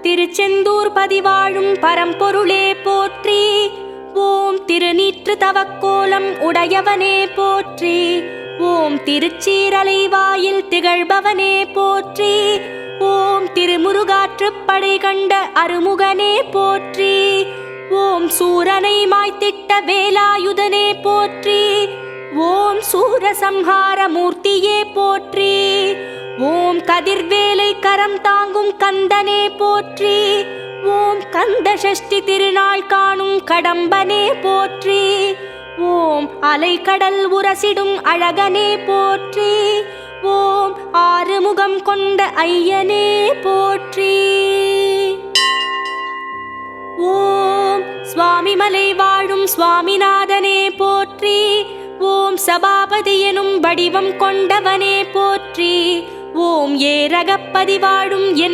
திருச்செந்தூர் பதிவாழும் பரம்பொருளே போற்றி. ஓம் திருநீற்று தவக்கோலம் உடையவனே போற்றி. ஓம் திருச்சீரலை வாயில் திகழ்பவனே போற்றி. ஓம் திருமுருகாற்றுப்படை கண்ட அருமுகனே போற்றி. ஓம் சூரனை மாய்த்திட்ட வேலாயுதனே போற்றி. ஓம் சூரசம்ஹார மூர்த்தியே போற்றி. ஓம் கதிர்வேலை கரம் தாங்கும் கந்தனே போற்றி. ஓம் கந்த சஷ்டி திருநாள் காணும் கடம்பனே போற்றி. ஓம் அலைக்கடல் உரசிடும் அழகனே போற்றி. ஓம் ஆறுமுகம் கொண்ட ஐயனே போற்றி. ஓம் சுவாமிமலை வாழும் சுவாமிநாதனே போற்றி. ஓம் சபாபதி எனும் வடிவம் கொண்டவனே போற்றி. ஓம் ஏரகப்பதி வாழும் என்